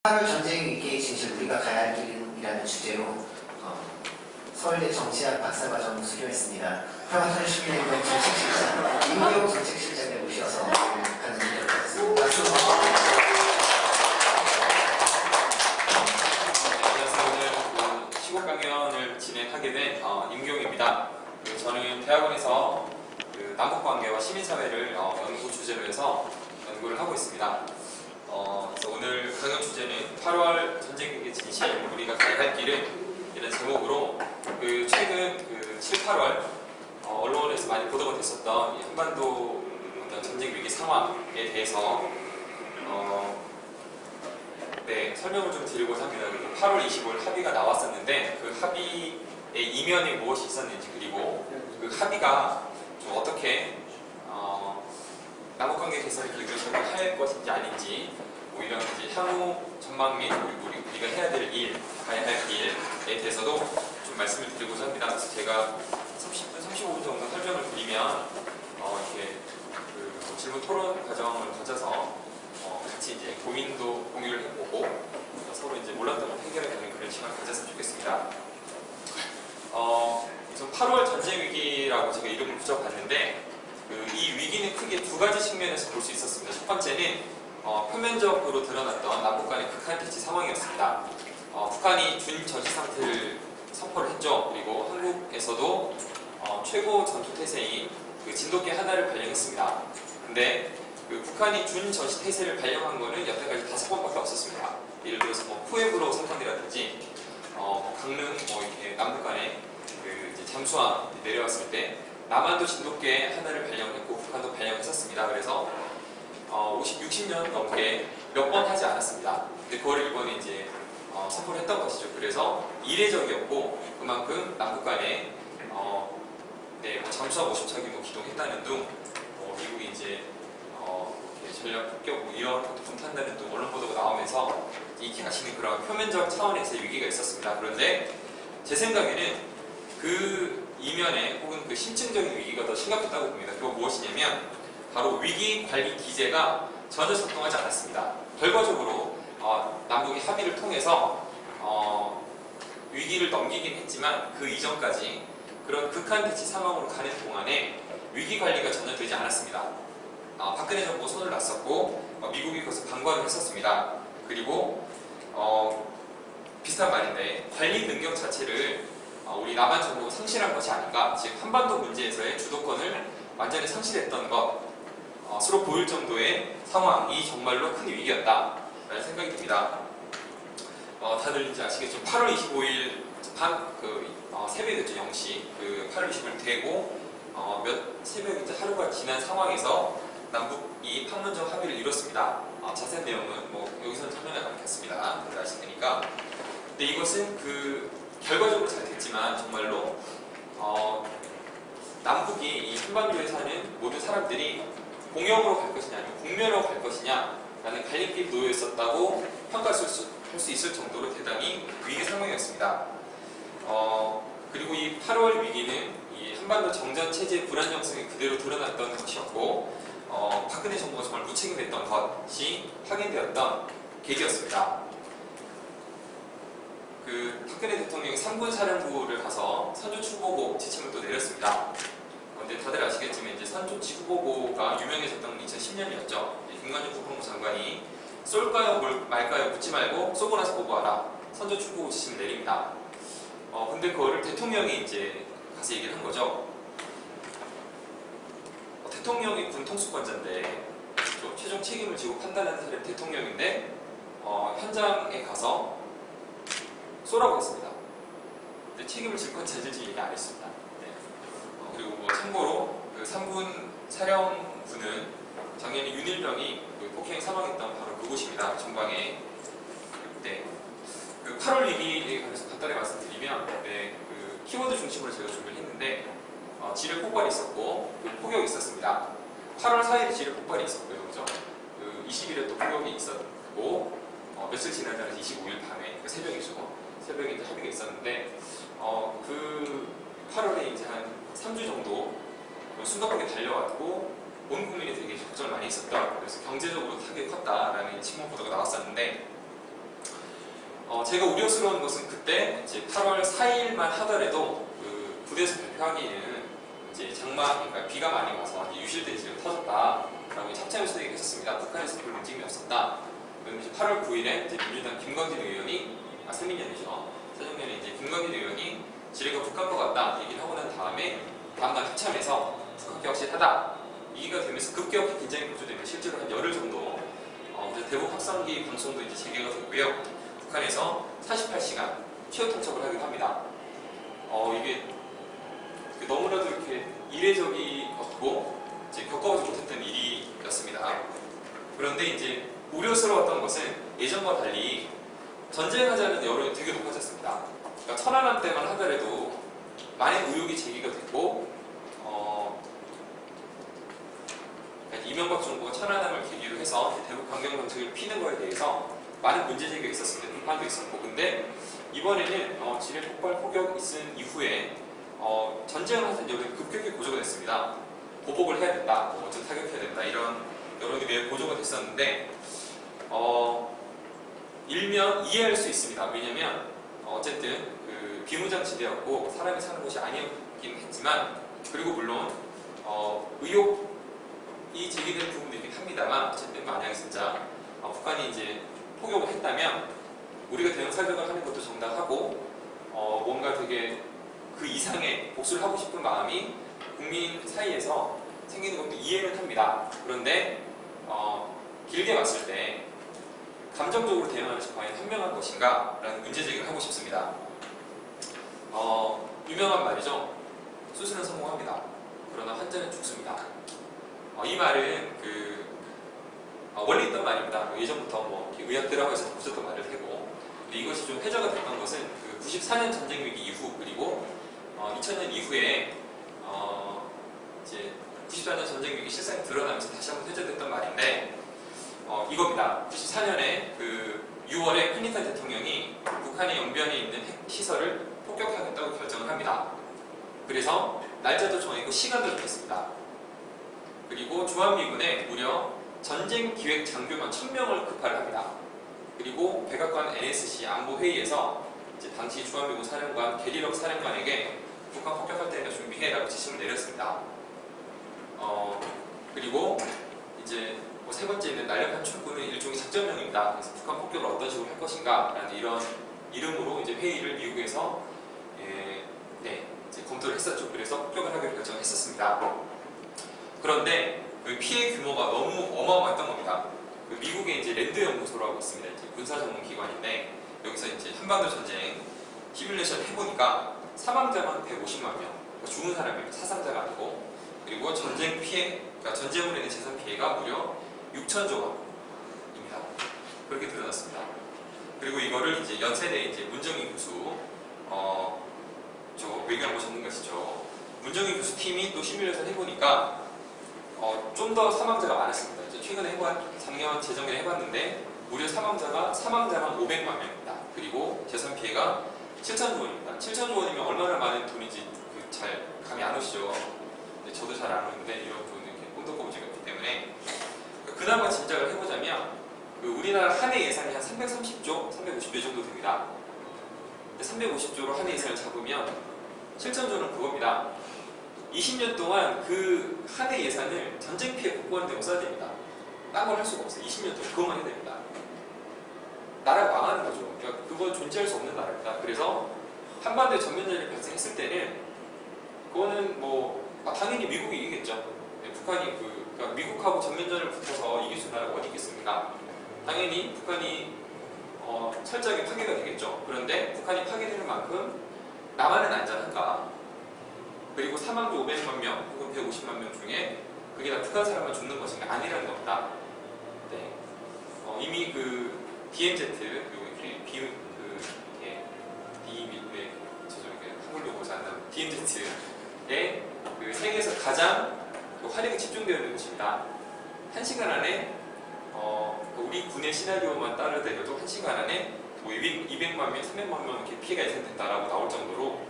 8월 전쟁 위기의 진실 우리가 가야 할 길이라는 주제로 서울대 정치학 박사과정 수료했습니다. 평화통일 시민행동 정책실장 임용 정책실장을 모셔서 가는 것같습니다. 박수. 안녕하세요. 오늘 시국 강연을 진행하게 된 임경입니다. 저는 대학원에서 남북관계와 시민사회를 연구 주제로 해서 연구를 하고 있습니다. 그래서 오늘 강연 주제는 8월 전쟁 위기의 진실 우리가 가야 할 길은 이런 제목으로 최근 7, 8월 언론에서 많이 보도가 됐었던 이 한반도 전쟁 위기 상황에 대해서 설명을 좀 드리고자 합니다. 8월 25일 합의가 나왔었는데 그 합의의 이면에 무엇이 있었는지, 그리고 그 합의가 좀 어떻게 남북관계 개선을 기울여서 할 것인지 아닌지, 뭐 이런 이제 향후 전망 및 우리가 해야 될 일, 가야 할 길에 대해서도 좀 말씀을 드리고자 합니다. 그래서 제가 30분, 35분 정도 설명을 드리면 이렇게 질문 토론 과정을 거쳐서 같이 이제 고민도 공유를 해보고 서로 이제 몰랐던 걸 해결해보는 그런 시간을 가졌으면 좋겠습니다. 우선 8월 전쟁 위기라고 제가 이름을 붙여봤는데 이 위기는 크게 두 가지 측면에서 볼 수 있었습니다. 첫 번째는 표면적으로 드러났던 남북 간의 극한 대치 상황이었습니다. 북한이 준전시 상태를 선포를 했죠. 그리고 한국에서도 최고 전투 태세인 진돗개 하나를 발령했습니다. 근데 북한이 준전시 태세를 발령한 거는 여태까지 5번밖에 없었습니다. 예를 들어서 포에브로 사건이라든지 강릉 이렇게 남북 간에 잠수함 내려왔을 때 남한도 진돗개 하나를 발령했고 북한도 발령했었습니다. 그래서 60년 넘게 몇 번 하지 않았습니다. 근데 그걸 이번에 이제 선포를 했던 것이죠. 그래서 이례적이었고 그만큼 남북 간에 잠수함 50척이 기동했다는 등 미국이 이제 전략 폭격 이런 것도 분탄다는 등 언론 보도가 나오면서 익히가시는 그런 표면적 차원에서의 위기가 있었습니다. 그런데 제 생각에는 그 이면에 혹은 그 심층적인 위기가 더 심각했다고 봅니다. 그건 무엇이냐면 바로 위기 관리 기제가 전혀 작동하지 않았습니다. 결과적으로 남북이 합의를 통해서 위기를 넘기긴 했지만 그 이전까지 그런 극한 대치 상황으로 가는 동안에 위기 관리가 전혀 되지 않았습니다. 박근혜 정부가 손을 놨었고 미국이 그것을 방관을 했었습니다. 그리고 비슷한 말인데 관리 능력 자체를 우리 남한 정부가 상실한 것이 아닌가, 즉 한반도 문제에서의 주도권을 완전히 상실했던 것으로 보일 정도의 상황이 정말로 큰 위기였다라는 생각이 듭니다. 다들 이제 아시겠죠? 8월 25일 새벽이 됐죠. 0시 8월 25일 되고 새벽 이제 하루가 지난 상황에서 남북이 판문점 합의를 이뤘습니다. 자세한 내용은 여기서는 설명하지 않겠습니다. 다들 아실 테니까. 근데 이것은 결과적으로 잘 됐지만 정말로 남북이 이 한반도에 사는 모든 사람들이 공영으로 갈 것이냐 아니면 국면으로 갈 것이냐 라는 갈림길에 놓여 있었다고 평가할 수 있을 정도로 대단히 위기 상황이었습니다. 그리고 이 8월 위기는 이 한반도 정전 체제의 불안 형성이 그대로 드러났던 것이었고 박근혜 정부가 정말 무책임했던 것이 확인되었던 계기였습니다. 박근혜 대통령이 3군 사령부를 가서 선조출보고 지침을 또 내렸습니다. 그런데 다들 아시겠지만 이제 선조출보고가 유명해졌던 건 2010년이었죠. 김관영 국방부 장관이 쏠까요 말까요 묻지 말고 쏘고 나서 보고하라, 선조출보고 지침을 내립니다. 근데 그거를 대통령이 이제 가서 얘기를 한 거죠. 대통령이 군 통수권자인데 최종 책임을 지고 판단하는 사람이 대통령인데 현장에 가서 쏘라고 했습니다. 근데 책임을 질 건지 안 질지 얘기 안 했습니다. 그리고 참고로 3군 사령부는 작년에 윤일병이 폭행 사망했던 바로 그곳입니다. 전방에. 8월 위기에 관해서 간단히 말씀드리면 키워드 중심으로 제가 준비를 했는데 지뢰 폭발이 있었고 폭격이 있었습니다. 8월 4일에 지뢰 폭발이 있었고요. 그죠? 20일에 또 폭격이 있었고 며칠 지난 날에서 25일 밤에 새벽이죠. 새벽에 이제 합의가 있었는데 그 8월에 이제 한 3주 정도 순간하게 달려왔고 온 국민이 되게 걱정을 많이 했었다. 그래서 경제적으로 타격이 컸다라는 신문 보도가 나왔었는데 제가 우려스러운 것은 그때 이제 8월 4일만 하더라도 그 부대에서 발표하기에는 이제 그러니까 비가 많이 와서 이제 유실대지가 터졌다라고 참참에서 얘기했었습니다. 북한에서 별 움직임이 없었다. 그런데 이제 8월 9일에 이제 민주당 김광진 의원이 새민연이죠. 새정년에 이제 김광진 의원이 지뢰가 북한과 같다 얘기를 하고 난 다음에 다음날 합참에서 북한격 확실하다 얘기가 되면서 급격히 긴장이 고조되면 실제로 한 열흘 정도 대북 확산기 방송도 이제 재개가 됐고요. 북한에서 48시간 최후 통첩을 하기도 합니다. 이게 너무나도 이렇게 이례적이었고 이제 겪어보지 못했던 일이었습니다. 그런데 이제 우려스러웠던 것은 예전과 달리 전쟁하자는 여론이 되게 높아졌습니다. 그러니까 천안함 때만 하더라도 많은 의혹이 제기가 됐고 이명박 정부가 천안함을 계기로 해서 대북 강경 정책을 피는 거에 대해서 많은 문제 제기가 있었습니다. 비판도 있었고, 근데 이번에는 지뢰 폭발 폭격 있은 이후에 전쟁을 하는 여론이 급격히 고조가 됐습니다. 보복을 해야 된다, 어쨌든 타격해야 된다 이런 여론이 매우 고조가 됐었는데 일면 이해할 수 있습니다. 왜냐하면 어쨌든 그 비무장지대였고 사람이 사는 곳이 아니었긴 했지만, 그리고 물론 의혹이 제기된 부분도 있긴 합니다만, 어쨌든 만약에 진짜 북한이 이제 포격을 했다면 우리가 대응 사격을 하는 것도 정당하고 뭔가 되게 그 이상의 복수를 하고 싶은 마음이 국민 사이에서 생기는 것도 이해는 합니다. 그런데 길게 봤을 때 감정적으로 대응하는 것이 과연 현명한 것인가? 라는 문제 제기를 하고 싶습니다. 유명한 말이죠. 수술은 성공합니다. 그러나 환자는 죽습니다. 이 말은 원래 있던 말입니다. 예전부터 의학 드라마에서 보셨던 말을 하고, 이것이 좀 회자가 됐던 것은 94년 전쟁 위기 이후, 그리고 2000년 이후에 이제 94년 전쟁 위기 실상이 드러나면서 다시 한번 회자됐던 말인데 이겁니다. 94년에 6월에 클린턴 대통령이 북한의 영변에 있는 핵 시설을 폭격하겠다고 결정을 합니다. 그래서 날짜도 정했고 시간도 정했습니다. 그리고 주한미군에 무려 전쟁 기획 장교만 1000명을 급파를 합니다. 그리고 백악관 NSC 안보회의에서 이제 당시 주한미군 사령관 게리럭 사령관에게 북한 폭격할 테니까 준비해라고 지시를 내렸습니다. 그리고 이제 세 번째는 날렵한 출구는 일종의 작전명입니다. 그래서 북한 폭격을 어떤 식으로 할 것인가라는 이런 이름으로 이제 회의를 미국에서 이제 검토를 했었죠. 그래서 폭격을 하기로 결정했었습니다. 그런데 그 피해 규모가 너무 어마어마했던 겁니다. 미국의 이제 랜드 연구소라고 있습니다. 이제 군사 전문 기관인데 여기서 이제 한반도 전쟁 시뮬레이션 해보니까 사망자만 150만 명, 그러니까 죽은 사람입니다. 사상자가 아니고. 그리고 전쟁 피해, 그러니까 전쟁으로 인한 재산 피해가 무려 6천조 원입니다. 그렇게 드러났습니다. 그리고 이거를 이제 연세대 이제 문정희 교수, 저 외교안보 전문가시죠. 문정희 교수 팀이 또 시뮬레이션 해보니까 좀 더 사망자가 많았습니다. 이제 최근에 작년 재정에 해봤는데 무려 사망자만 500만 명입니다. 그리고 재산 피해가 7천조 원입니다. 7천조 원이면 얼마나 많은 돈인지 잘 감이 안 오시죠. 저도 잘 안 오는데 이런 부분은 이렇게 꼼덕꼼지가 없기 때문에 그나마 짐작을 해보자면 우리나라 한 해 예산이 한 330조, 350조 정도 됩니다. 350조로 한 해 예산을 잡으면 7천조는 그겁니다. 20년 동안 그 한 해 예산을 전쟁 피해 복구하는 데 써야 됩니다. 딴 걸 할 수가 없어요. 20년 동안 그것만 해야 됩니다. 나라가 망하는 거죠. 그러니까 그건 존재할 수 없는 나라입니다. 그래서 한반도에 전면전이 발생했을 때는 그거는 당연히 미국이 이기겠죠. 북한이 그러니까 미국하고 전면전을 붙어서 이길 수 있는 나라가 어디 있겠습니까? 당연히 북한이 철저하게 파괴가 되겠죠. 그런데 북한이 파괴되는 만큼 남한은 안전한가? 그리고 사망자 500만 명 혹은 150만 명 중에 그게 다 북한 사람만 죽는 것인가? 아니라는 겁니다. 네. 이미 DMZ 한글로 보지 않는 DMZ에 세계에서 가장 화력이 집중되어 있는 곳입니다. 1시간 안에 우리 군의 시나리오만 따르더라도 1시간 안에 200만 명, 300만 명 이렇게 피해가 예상된다라고 나올 정도로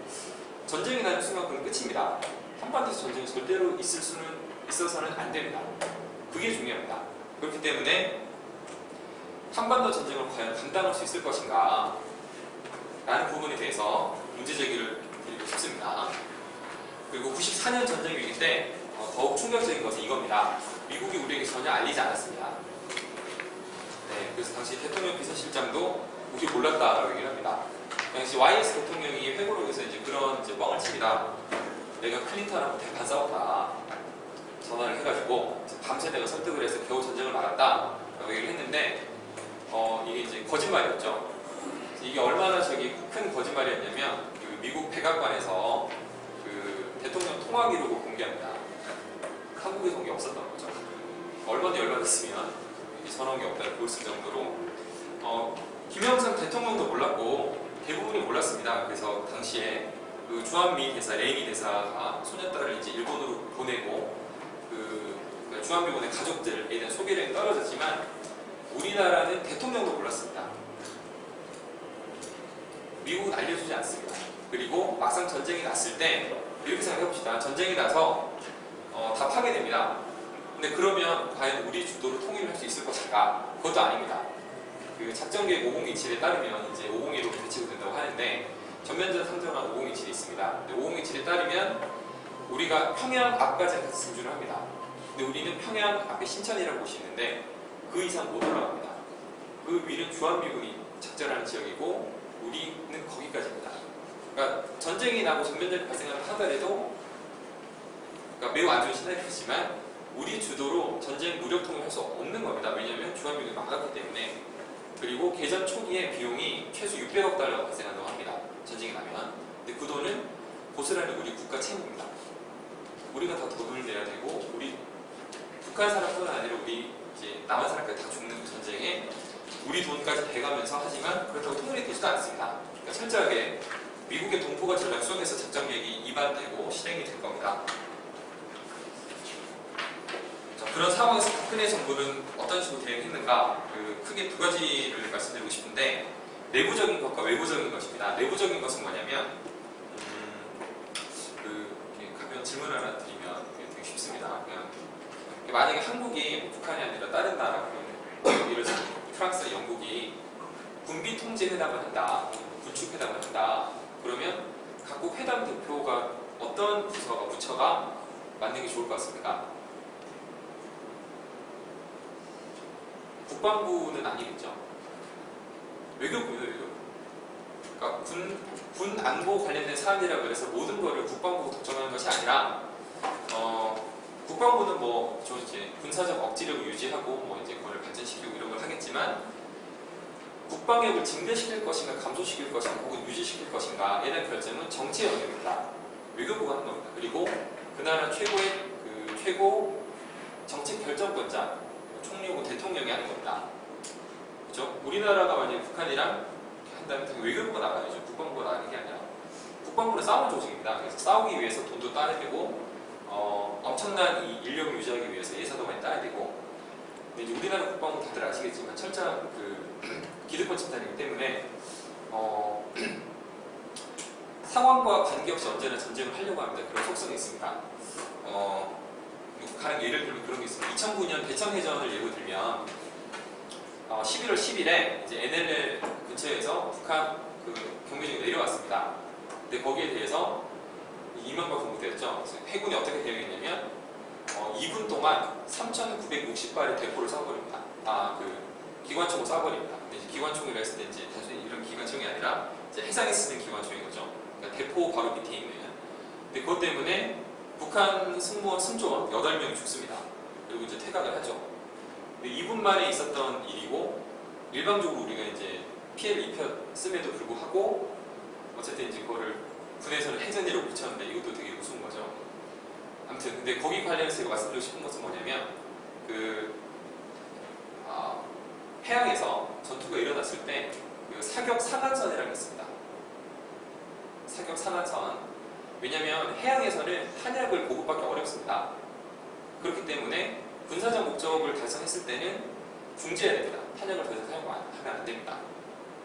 전쟁이 나는 순간 그건 끝입니다. 한반도에서 전쟁이 절대로 있어서는 안 됩니다. 그게 중요합니다. 그렇기 때문에 한반도 전쟁을 과연 감당할 수 있을 것인가? 라는 부분에 대해서 문제 제기를 드리고 싶습니다. 그리고 94년 전쟁 위기 때 더욱 충격적인 것은 이겁니다. 미국이 우리에게 전혀 알리지 않았습니다. 네, 그래서 당시 대통령 비서실장도 우리 몰랐다라고 얘기를 합니다. 당시 YS 대통령이 회고록에서 이제 그런 뻥을 칩니다. 내가 클린턴하고 대판 싸웠다. 전화를 해가지고 밤새 내가 설득을 해서 겨우 전쟁을 막았다라고 얘기를 했는데 이게 이제 거짓말이었죠. 이게 얼마나 큰 거짓말이었냐면 그 미국 백악관에서 그 대통령 통화 기록을 공개합니다. 한국에 온 게 없었던 거죠. 얼마나 열받았으면 전화온 게 없다고 보였을 정도로 김영삼 대통령도 몰랐고 대부분이 몰랐습니다. 그래서 당시에 그 주한미 대사, 레이니 대사가 소녀딸을 이제 일본으로 보내고 그 주한미군의 가족들에 대한 소개력이 떨어졌지만 우리나라는 대통령도 몰랐습니다. 미국은 알려주지 않습니다. 그리고 막상 전쟁이 났을 때 이렇게 생각해봅시다. 전쟁이 나서 다 파괴됩니다. 근데 그러면 과연 우리 주도로 통일을 할 수 있을 것인가? 그것도 아닙니다. 그 작전계획 5027에 따르면 이제 501로 배치가 된다고 하는데 전면전 상정한 5027이 있습니다. 5027에 따르면 우리가 평양 앞까지 같이 진주를 합니다. 근데 우리는 평양 앞에 신천이라는 곳이 있는데 그 이상 못 올라갑니다. 그 위는 주한미군이 작전하는 지역이고 우리는 거기까지입니다. 그러니까 전쟁이 나고 전면전이 발생하는 하더라도 그러니까 매우 안 좋은 시나리오지만 우리 주도로 전쟁 무력 통일을 할 수 없는 겁니다. 왜냐하면 주한미군이 막았기 때문에. 그리고 개전 초기에 비용이 최소 600억 달러가 발생한다고 합니다. 전쟁이 나면. 근데 그 돈은 고스란히 우리 국가 채무입니다. 우리가 다 돈을 내야 되고 우리 북한 사람뿐 아니라 우리 이제 남한 사람까지 다 죽는 그 전쟁에 우리 돈까지 대가면서 하지만 그렇다고 통일이 되지도 않습니다. 그러니까 철저하게 미국의 동포가 전략 속에서 작전 계획이 입안되고 실행이 될 겁니다. 자, 그런 상황에서 박근혜 정부는 어떤 식으로 대응했는가? 크게 두 가지를 말씀드리고 싶은데 내부적인 것과 외부적인 것입니다. 내부적인 것은 뭐냐면 가벼운 질문 하나 드리면 되게 쉽습니다. 그냥 만약에 한국이 북한이 아니라 다른 나라, 예를 들어 프랑스나 영국이 군비 통제 회담을 한다, 군축 회담을 한다. 그러면 각국 회담 대표가 어떤 부처가 맞는 게 좋을 것 같습니까? 국방부는 아니겠죠. 외교부입니다, 외교부. 그러니까 군 안보 관련된 사안이라고 해서 모든 거를 국방부가 결정하는 것이 아니라 국방부는 뭐 이제 군사적 억지력을 유지하고 뭐 이제 그걸 발전시키고 이런 걸 하겠지만 국방력을 증대시킬 것인가 감소시킬 것인가 혹은 유지시킬 것인가에 대한 결정은 정치의 영역입니다. 외교부가 하는 겁니다. 그리고 그 나라 최고 정책 결정권자 총리고 대통령이 하는 겁니다. 그렇죠? 우리나라가 만약에 북한이랑 한다면 외교부가 나가야죠. 국방부가 나가는 게 아니라. 국방부는 싸우는 조직입니다. 그래서 싸우기 위해서 돈도 따야 되고 엄청난 이 인력을 유지하기 위해서 예산도 많이 따야 되고. 근데 이제 우리나라 국방부 다들 아시겠지만 철저한 기득권 집단이기 때문에 상황과 관계없이 언제나 전쟁을 하려고 합니다. 그런 속성이 있습니다. 가령 예를 들면 그런 게 있습니다. 2009년 대천해전을 예로 들면 11월 10일에 이제 NLL 근처에서 북한 경비정이 내려왔습니다. 근데 거기에 대해서 이명박 정부 때였죠. 해군이 어떻게 대응했냐면 2분 동안 3,960발의 대포를 쏴버립니다. 기관총을 쏴버립니다. 근데 이제 기관총이라 했을 때 이제 단순히 이런 기관총이 아니라 이제 해상에 쓰는 기관총인 거죠. 그러니까 대포 바로 밑에 있는. 근데 그것 때문에 북한 승무원, 승조원 8명이 죽습니다. 그리고 이제 퇴각을 하죠. 근데 2분 만에 있었던 일이고 일방적으로 우리가 이제 피해를 입혔음에도 불구하고 어쨌든 이제 그거를 군에서는 해전이라고 붙였는데 이것도 되게 우스운 거죠. 아무튼 근데 거기 관련해서 제가 말씀드리고 싶은 것은 뭐냐면 해양에서 전투가 일어났을 때 사격 상한선이라는 게 있습니다. 사격 상한선. 왜냐하면 해양에서는 탄약을 보급받기 어렵습니다. 그렇기 때문에 군사적 목적을 달성했을 때는 중지해야 됩니다. 탄약을 더 이상 사용하면 안 됩니다.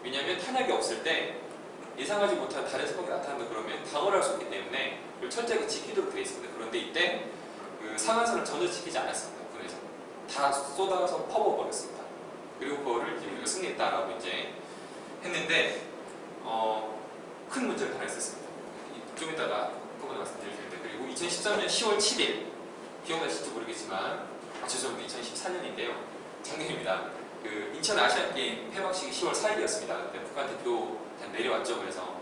왜냐하면 탄약이 없을 때 예상하지 못한 다른 상황이 나타난다 그러면 방어를 할 수 있기 때문에 그걸 철저하게 지키도록 되어 있습니다. 그런데 이때 상한선을 전혀 지키지 않았습니다. 군에서 다 쏟아서 퍼부어버렸습니다. 그리고 그거를 이제 우리가 승리했다라고 이제 했는데 큰 문제가 하나 있었습니다. 좀 이따가 한꺼번에 말씀드릴 텐데, 그리고 2013년 10월 7일 기억나실지 모르겠지만, 죄송합니다. 2014년인데요. 작년입니다. 그 인천 아시안게임 폐막식이 10월 4일이었습니다. 그때 북한 대표단 내려왔죠. 그래서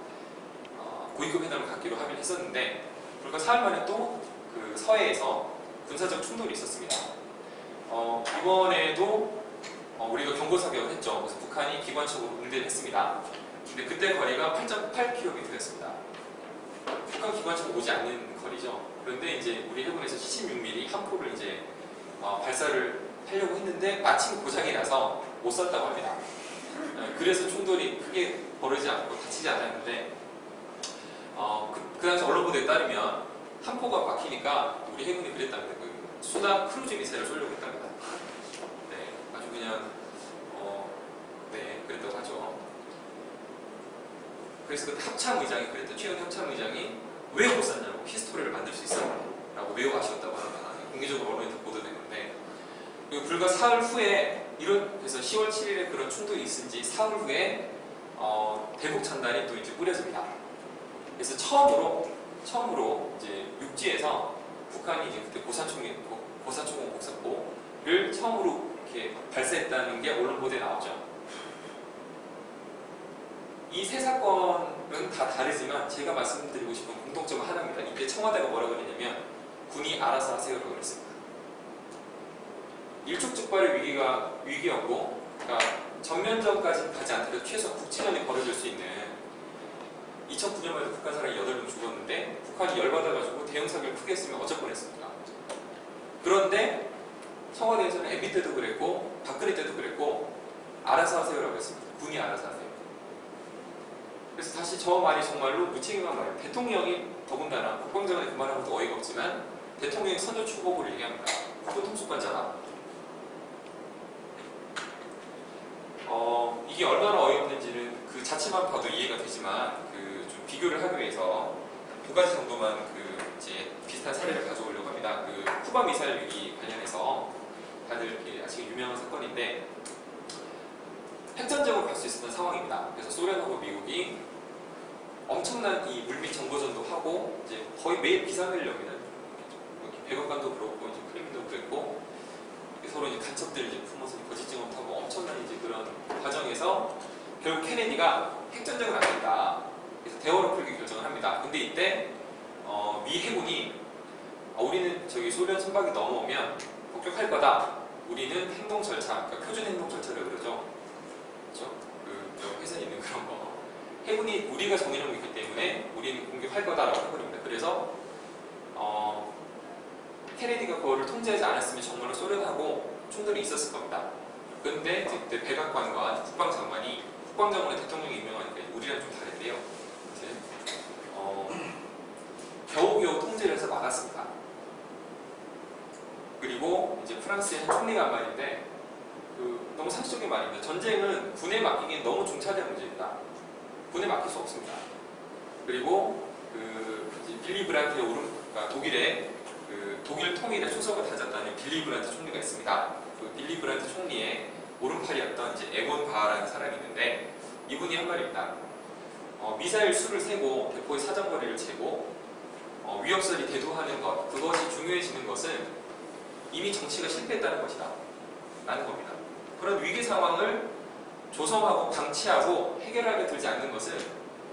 고위급 회담을 갖기로 합의를 했었는데, 불과 4일 만에 또 그 서해에서 군사적 충돌이 있었습니다. 이번에도 우리가 경고 사격을 했죠. 그래서 북한이 기관총으로 응대를 했습니다. 근데 그때 거리가 8.8km였습니다. 북한 기관총이 오지 않는 거리죠. 그런데 이제 우리 해군에서 76mm 한 포를 이제 발사를 하려고 했는데 마침 고장이 나서 못 쐈다고 합니다. 그래서 충돌이 크게 벌어지지 않고 다치지 않았는데, 그 당시 언론 보도에 따르면 한 포가 막히니까 우리 해군이 그랬답니다. 그 수나 크루즈 미사일을 쏘려고 했답니다. 네, 아주 그냥 네, 그랬다고 하죠. 그래서 그때 합참의장이 그랬던 최근 합참의장이 왜 못 쐈냐고 히스토리를 만들 수 있었냐고 매우 아쉬웠다고 합니다. 공개적으로 언론에 보도됐는데, 그리고 불과 사흘 후에 그래서 10월 7일에 그런 충돌이 있은 지 사흘 후에 대북 전단이 또 이제 뿌려집니다. 그래서 처음으로 이제 육지에서 북한이 이제 그때 고사총공 복사포를 처음으로 이렇게 발사했다는 게 언론 보도에 나오죠. 이 세 사건은 다 다르지만 제가 말씀드리고 싶은 공통점은 하나입니다. 이때 청와대가 뭐라고 그랬냐면 군이 알아서 하세요라고 그랬습니다. 일촉즉발의 위기였고, 그러니까 전면전까지는 가지 않더라도 최소 국지전이 벌어질 수 있는, 2009년만 해도 북한 사람이 8명 죽었는데 북한이 열받아가지고 대형 사격을 크게 했으면 어쩔 뻔했습니다. 그런데 청와대에서는 MB 때도 그랬고 박근혜 때도 그랬고 알아서 하세요라고 했습니다. 군이 알아서 하세요. 그래서 다시 저 말이 정말로 무책임한 말이에요. 대통령이 더군다나 국방장관이 그 말하는 것도 어이가 없지만 대통령이 선전추복을 얘기합니다. 국보통수관잖아. 이게 얼마나 어이없는지는 그 자체만 봐도 이해가 되지만 좀 비교를 하기 위해서 두 가지 정도만 이제 비슷한 사례를 가져오려고 합니다. 쿠바 미사일 위기 관련해서 다들 아시기 유명한 사건인데, 핵전쟁으로 갈 수 있었던 상황입니다. 그래서 소련하고 미국이 엄청난 이 물밑 정보전도 하고 이제 거의 매일 비상연령이는 백악관도 그렇고 이제 크렘린도 그랬고 서로 이제 간첩들 이제 품어서 거짓 증언하고 엄청난 이제 그런 과정에서 결국 케네디가 핵전쟁은 안 된다. 그래서 대화로 풀기 결정을 합니다. 근데 이때 미 해군이 우리는 저기 소련 선박이 넘어오면 폭격할 거다. 우리는 행동 절차, 그러니까 표준 행동 절차를 그러죠. 그렇죠? 저 회사에 있는 그런 거. 해군이 우리가 정해놓은 게 있기 때문에 우리는 공격할 거다라고 해버립니다. 그래서 케네디가 그거를 통제하지 않았으면 정말로 소련하고 충돌이 있었을 겁니다. 그런데 그때 백악관과 국방장관이 대통령이 임명하니까 우리랑 좀 다른데요. 이제 겨우겨우 통제를 해서 막았습니다. 그리고 이제 프랑스의 한 총리가 한 말인데 너무 상식적인 말입니다. 전쟁은 군에 맡기기엔 너무 중차대한 문제입니다. 군에 맡길 수 없습니다. 그리고 빌리 브란트의 그러니까 독일 통일의 초석을 다졌다는 빌리 브란트 총리가 있습니다. 빌리 브란트 총리의 오른팔이었던 이제 에본 바하라는 사람이 있는데, 이분이 한 말입니다. 미사일 수를 세고 대포의 사정거리를 재고 위협설이 대두하는 것, 그것이 중요해지는 것은 이미 정치가 실패했다는 것이다 라는 겁니다. 그런 위기 상황을 조성하고 방치하고 해결하게 들지 않는 것은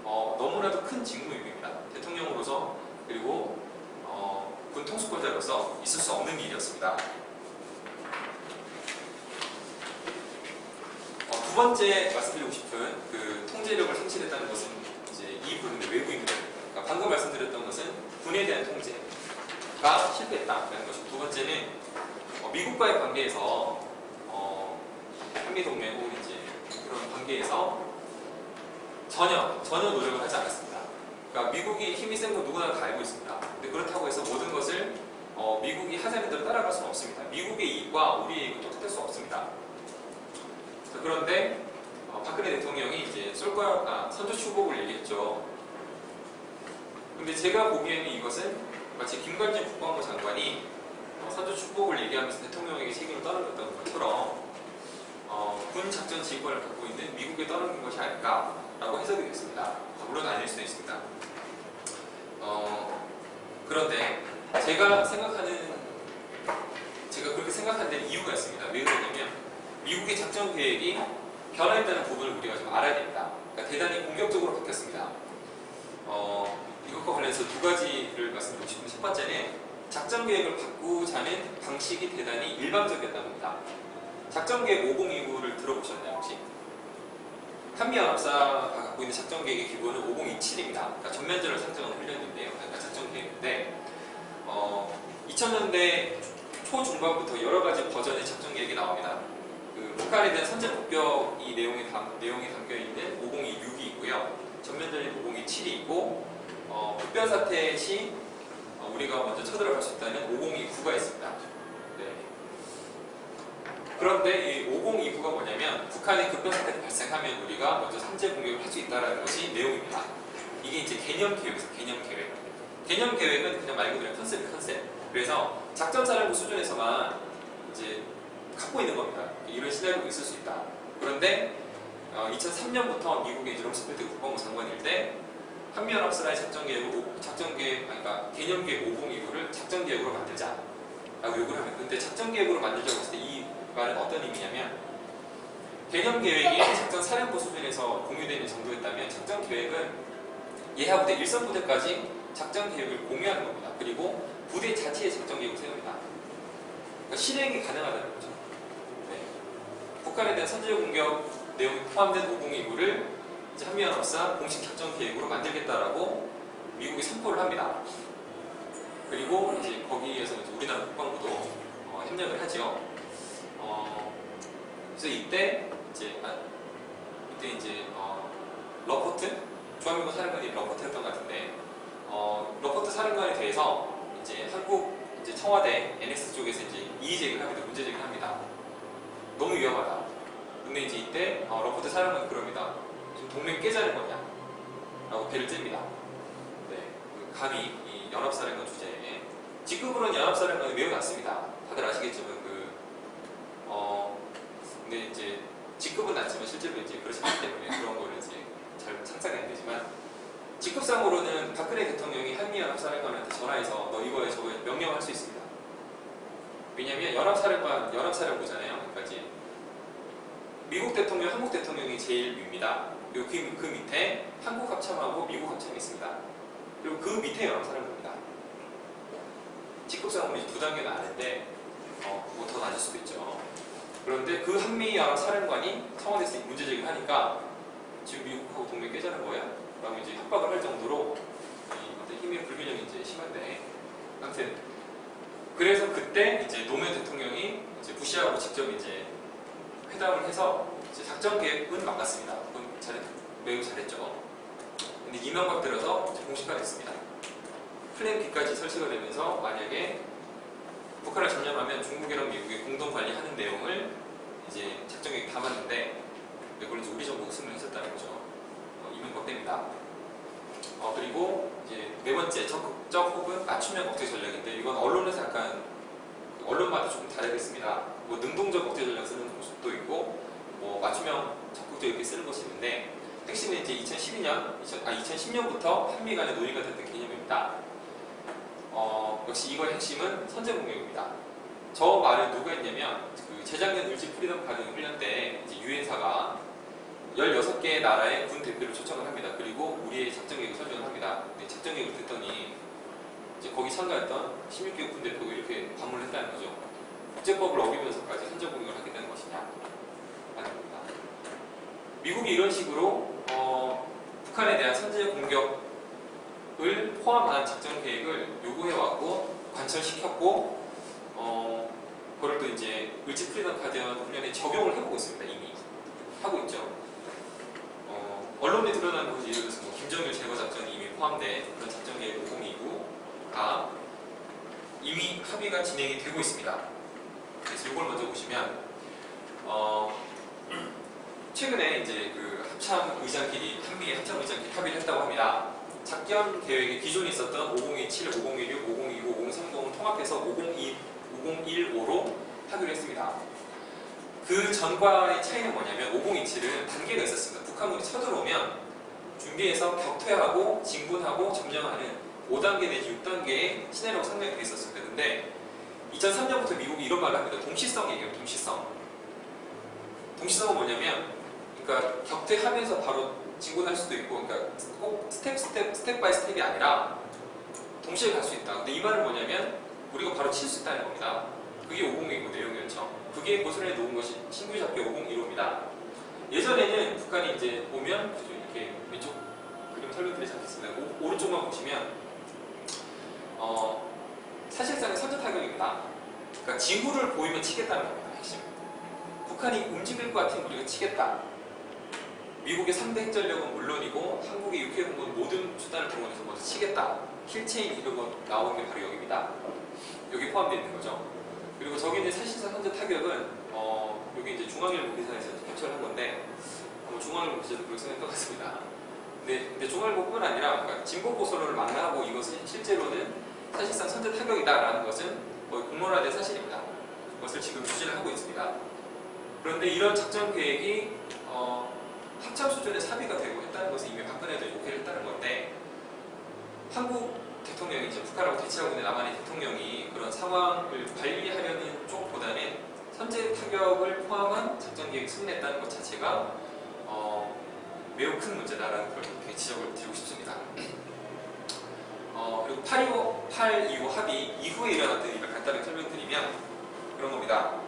너무나도 큰 직무입니다. 대통령으로서 그리고 군 통수권자로서 있을 수 없는 일이었습니다. 두 번째 말씀드리고 싶은 통제력을 상실했다는 것은 이제 이 부분의 외부인들, 그러니까 방금 말씀드렸던 것은 군에 대한 통제가 실패했다는 것이고, 두 번째는 미국과의 관계에서 한미동맹 혹은 이제 그런 관계에서 전혀 노력을 하지 않았습니다. 그러니까 미국이 힘이 센 건 누구나 다 알고 있습니다. 근데 그렇다고 해서 모든 것을 미국이 하자는 대로 따라갈 수는 없습니다. 미국의 이익과 우리의 이익은 똑같을 수 없습니다. 그런데 박근혜 대통령이 이제 선조추복을 얘기했죠. 근데 제가 보기에는 이것은 마치 김관진 국방부 장관이 선조추복을 얘기하면서 대통령에게 책임을 떠넘겼던 것처럼 군 작전 지휘권을 갖고 있는 미국에 떠넘긴 것이 아닐까라고 해석이 됐습니다. 물론 아닐 수도 있습니다. 제가 그렇게 생각하는 이유가 있습니다. 왜 그러냐면 미국의 작전 계획이 변화했다는 부분을 우리가 좀 알아야 됩니다. 그러니까 대단히 공격적으로 바뀌었습니다. 이것과 관련해서 두 가지를 말씀드리고 싶은데, 첫 번째는 작전 계획을 바꾸자는 하는 방식이 대단히 일방적이었다는 겁니다. 작전 계획 5029를 들어보셨나요 혹시? 한미연합사가 갖고 있는 작전 계획의 기본은 5027입니다. 그러니까 전면전을 상징하는 훈련인데요. 그러니까 작전 계획인데 2000년대 초중반부터 여러 가지 버전의 작전 계획이 나옵니다. 그 북한에 대한 선제 폭격 이 내용이 담겨 있는 5026이 있고요. 전면전인 5027이 있고 급변 사태 시 우리가 먼저 쳐들어갈 수 있다는 5029가 있습니다. 네. 그런데 이 5029가 뭐냐면 북한의 급변 사태가 발생하면 우리가 먼저 선제 공격을 할 수 있다는 것이 내용입니다. 이게 이제 개념 계획이죠. 개념 계획. 개념 계획은 그냥 말 그대로 컨셉. 그래서 작전사령부 수준에서만 이제 갖고 있는 겁니다. 이런 시나리오가 있을 수 있다. 그런데 2003년부터 미국의 이제 럼스펠트 국방부 장관일 때 한미연합사의 그러니까 개념계획 5029를 작전계획으로 만들자라고 요구를 하면, 근데 작전계획으로 만들자고 했을 때 이 말은 어떤 의미냐면 개념계획이 작전사령부 수준에서 공유되는 정도였다면 작전계획은 예하 부대 1선 부대까지 작전계획을 공유하는 겁니다. 그리고 부대 자체의 작전계획을 세웁니다. 그러니까 실행이 가능하다는 거죠. 네. 북한에 대한 선제 공격 내용이 포함된 5029를 한미연합사 공식 작전 계획으로 만들겠다라고 미국이 선포를 합니다. 그리고 이제 거기에서 이제 우리나라 국방부도 협력을 하죠. 그래서 이때 이제 러포트 중앙미군 사령관이 러포트였던 것 같은데 러포트 사령관에 대해서 이제 한국 이제 청와대 NS 쪽에서 이제 이의 제기를 합니다. 문제 제기를 합니다. 너무 위험하다. 근데 이제 이때 러포트 사령관이 그럽니다. 지금 동맹 깨자는 거냐? 라고 배를 찝니다. 네, 감히 이 연합사령관 주제에 직급으로는 연합사령관이 매우 낮습니다. 다들 아시겠지만 근데 이제 직급은 낮지만 실제로 이제 그렇지 않기 때문에 그런 거를 이제 잘 상상이 안 되지만 직급상으로는 박근혜 대통령이 한미연합사령관한테 전화해서 너 이거에 저거에 명령할 수 있습니다. 왜냐하면 연합사령부잖아요. 그러니까 이제 미국 대통령, 한국 대통령이 제일 위입니다. 그리고 그 밑에 한국 합참하고 미국 합참이 있습니다. 그리고 그 밑에 연합사령부입니다. 직급상으로 이제 두 단계는 아는데 뭐 더 낮을 수도 있죠. 그런데 그 한미연합사령관이 청와대에서 문제 제기를 하니까 지금 미국하고 동맹 깨자는 거야? 라고 이제 협박을 할 정도로 힘의 불균형이 이제 심한데, 아무튼 그래서 그때 이제 노무현 대통령이 이제 부시하고 직접 이제 회담을 해서 이제 작전 계획은 막았습니다. 그건 매우 잘했죠. 근데 이명박 들어서 이제 공식화됐습니다. 플랜 B까지 설치가 되면서 만약에 북한을 점령하면 중국이랑 미국이 공동 관리하는 내용을 이제 작전 계획에 담았는데 이걸 이제 우리 정부가 승인을 했었다는 거죠. 이명박 때입니다. 그리고 이제 네 번째 적극적 혹은 맞춤형 억제 전략인데, 이건 언론에서 약간 언론마다 조금 다르겠습니다. 뭐 능동적 억제 전략 쓰는 모습도 있고 뭐 맞춤형 적극적 이렇게 쓰는 것이 있는데, 핵심은 이제 2010년부터 한미 간에 논의가 됐던 개념입니다. 역시 이거의 핵심은 선제 공격입니다. 저 말을 누가 했냐면 재작년 을지 프리덤 가든 훈련 때 이제 유엔사가 16개의 나라의 군 대표를 초청을 합니다. 그리고 우리의 작전 계획을 설명을 합니다. 근데 작전 계획을 듣더니 이제 거기 참가했던 16개국 군 대표가 이렇게 반문을 했다는 거죠. 국제법을 어기면서까지 선제 공격을 하겠다는 것이냐? 라는 겁니다. 미국이 이런 식으로 북한에 대한 선제 공격을 포함한 작전 계획을 요구해왔고 관철시켰고 그걸 또 이제 을지 프리덤 가디언 훈련에 적용을 해보고 있습니다. 이미 하고 있죠. 언론에 드러나는 것이 예를 들어서 김정일 제거 작전이 이미 포함된 그런 작전 계획 5029가 이미 합의가 진행이 되고 있습니다. 그래서 이걸 먼저 보시면 최근에 이제 그 합참 의장끼리 한미의 합참 의장끼리 합의를 했다고 합니다. 작전 계획에 기존에 있었던 5027, 5016, 5029, 5030을 통합해서 5015로 합의를 했습니다. 그 전과의 차이는 뭐냐면 5027은 단계가 있었습니다. 북한군이 쳐들어오면 준비해서 격퇴하고 진군하고 점령하는 5단계 내지 6단계의 시나리오가 상당히 돼 있었습니다. 근데 2003년부터 미국이 이런 말을 합니다. 동시성 얘기해요. 동시성. 동시성은 뭐냐면, 그러니까 격퇴하면서 바로 진군할 수도 있고, 그러니까 꼭 스텝 바이 스텝이 아니라 동시에 갈 수 있다. 근데 이 말은 뭐냐면 우리가 바로 칠 수 있다는 겁니다. 그게 501호 내용이었죠. 그게 고스란히 놓은 것이 신규작교 501호입니다. 예전에는 북한이 이제 보면 이렇게 왼쪽 그림 설명드리지 않겠습니다. 오른쪽만 보시면 사실상의 선제 타격입니다. 그러니까 징후를 보이면 치겠다는 겁니다. 핵심. 북한이 움직일 것 같으면 우리가 치겠다. 미국의 3대 핵전력은 물론이고 한국의 육해 공군 모든 수단을 동원해서 먼저 치겠다. 킬체인 이러고 나온 게 바로 여기입니다. 여기 포함되어 있는 거죠. 그리고 저기 이제 사실상 현재 타격은 여기 이제 중앙일보 기사에서 캡처를 한 건데 중앙일보 기자도 그렇게 생각한 것 같습니다. 근데 중앙일보뿐만 아니라 그러니까 진보보수를 망라하고 이것은 실제로는 사실상 선제 타격이다라는 것은 거의 공론화된 사실입니다. 그것을 지금 추진을 하고 있습니다. 그런데 이런 작전 계획이 합참 수준의 합의가 되고 했다는 것은 이미 박근혜도 오케이를 했다는 건데 한국 대통령이 이제 북한하고 대치하고 있는 남한의 대통령이 그런 상황을 관리하려는 쪽보다는 선제 타격을 포함한 작전 계획을 승인했다는 것 자체가 매우 큰 문제다라는 걸 이렇게 지적을 드리고 싶습니다. 그리고 8.25 합의 이후에 일어났던 일을 간단히 설명드리면 그런 겁니다.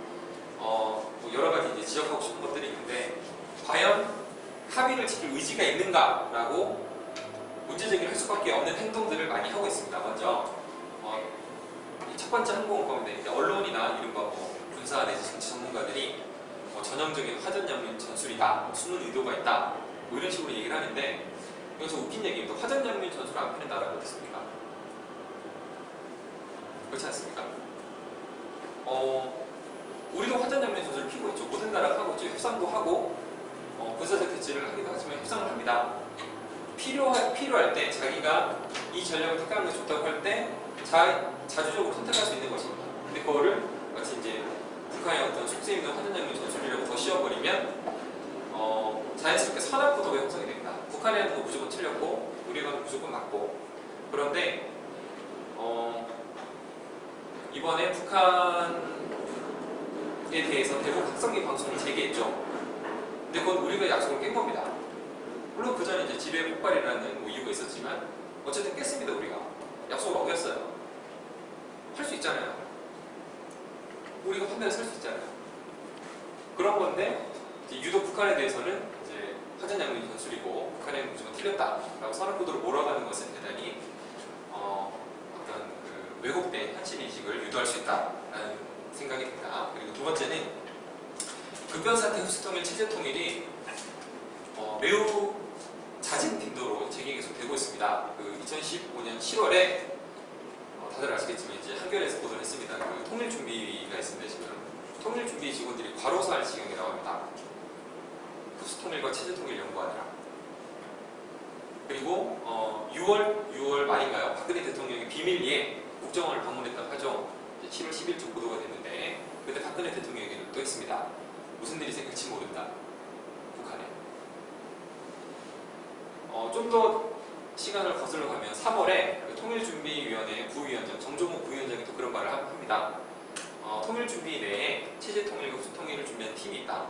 뭐 여러 가지 이제 지적하고 싶은 것들이 있는데 과연 합의를 지킬 의지가 있는가라고 문제 제기를 할 수밖에 없는 행동들을 많이 하고 있습니다. 먼저 첫 번째 항공권인데 언론이나 이른바 군사 내지 정치 전문가들이 전형적인 화전양면 전술이다, 숨은 의도가 있다, 뭐 이런 식으로 얘기를 하는데 이건 좀 웃긴 얘기입니다. 화전양면 전술 안 피는 나라가 어디 있습니까? 그렇지 않습니까? 우리도 화전양면 전술을 피고 있죠. 모든 나라가 하고 있죠. 협상도 하고 군사적 대치를 하기도 하지만 협상을 합니다. 필요할 때 자기가 이 전략을 택하는 게 좋다고 할 때 자주적으로 선택할 수 있는 것입니다. 근데 그거를 마치 이제 북한의 어떤 속세 있는 화전양면 전술이라고 더 씌워버리면 자연스럽게 선악 구도가 형성이 됩니다. 북한에 하는 거 무조건 틀렸고 우리가 하는 거 무조건 맞고. 그런데 이번에 북한에 대해서 대북 확성기 방송을 재개했죠. 근데 그건 우리가 약속을 깬 겁니다. 물론 그 전에 이제 지뢰 폭발이라는 이유가 있었지만 어쨌든 깼습니다. 우리가 약속을 어겼어요. 할 수 있잖아요. 우리가 판단해서 할 수 있잖아요. 그런 건데 유독 북한에 대해서는 이제 화전양면 전술이고 북한에 무조건 틀렸다라고 선언구도로 몰아가는 것은 대단히 어떤 그 왜곡된 현실 인식을 유도할 수 있다라는 생각이 듭니다. 그리고 두 번째는 급변사태 흡수통일 체제 통일이 매우 잦은 빈도로 재개 계속 되고 있습니다. 그 2015년 7월에 다들 아시겠지만 이제 한겨레에서 보도를 했습니다. 그 통일준비가 있습니다. 지금 통일준비 직원들이 과로사할 지경에 나옵니다. 흡수통일과 체제통일 연구하느라. 그리고 6월 말인가요? 박근혜 대통령이 비밀리에 국정원을 방문했다고 하죠. 7월 10일쯤 보도가 됐는데 그때 박근혜 대통령이 얘기를 또 했습니다. 무슨 일이 생길지 모른다. 북한에. 좀 더 시간을 거슬러 가면 3월에 그 통일준비위원회 부위원장 정종욱 부위원장이 또 그런 말을 합니다. 통일준비 내에 체제통일과 흡수통일을 준비한 팀이 있다.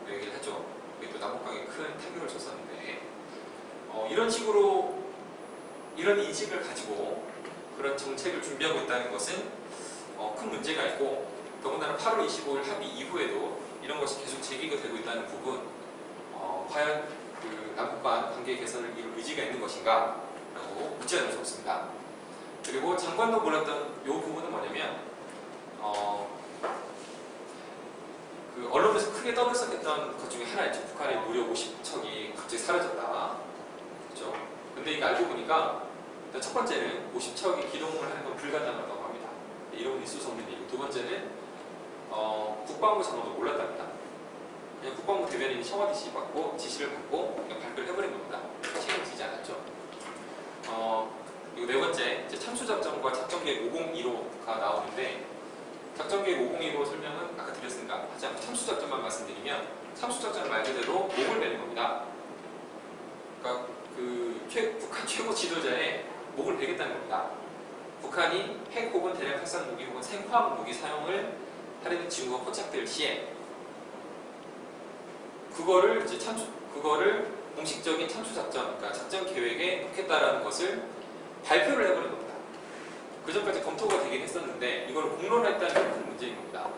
그 얘기를 하죠. 그게 또 남북관계에 큰 타격을 줬었는데 이런 식으로 이런 인식을 가지고 그런 정책을 준비하고 있다는 것은 큰 문제가 있고 더군다나 8월 25일 합의 이후에도 이런 것이 계속 제기가 되고 있다는 부분 과연 그 남북간 관계 개선을 이룰 의지가 있는 것인가 라고 묻지 않을 수 없습니다. 그리고 장관도 몰랐던 이 부분은 뭐냐면 그 언론에서 크게 떠들썩했던 것 중에 하나였죠. 북한의 무려 50척이 갑자기 사라졌다. 그렇죠? 근데 이거 알고 보니까 일단 첫 번째는 50척이 기동을 하는 건 불가능하다고 합니다. 이런 뉴스 없는 얘기. 두 번째는 국방부 장관도 몰랐답니다. 그냥 국방부 대변인이 청와대 받고 지시를 받고 그냥 발표를 해버린 겁니다. 책임을 지지 않았죠. 그리고 네 번째, 이제 참수작전과 작전계획 5015가 나오는데 작전계획 5015 설명은 아까 드렸으니까 하지 않고 참수작전만 말씀드리면 참수작전은 말 그대로 목을 매는 겁니다. 그러니까 그 북한 최고 지도자의 목을 베겠다는 겁니다. 북한이 핵 혹은 대량 살상 무기 혹은 생화학 무기 사용을 하려는 징후가 포착될 시에 그거를 공식적인 참수 작전, 그러니까 작전 계획에 넣겠다라는 것을 발표를 해버린 겁니다. 그 전까지 검토가 되긴 했었는데 이걸 공론화했다는 게 큰 문제인 겁니다.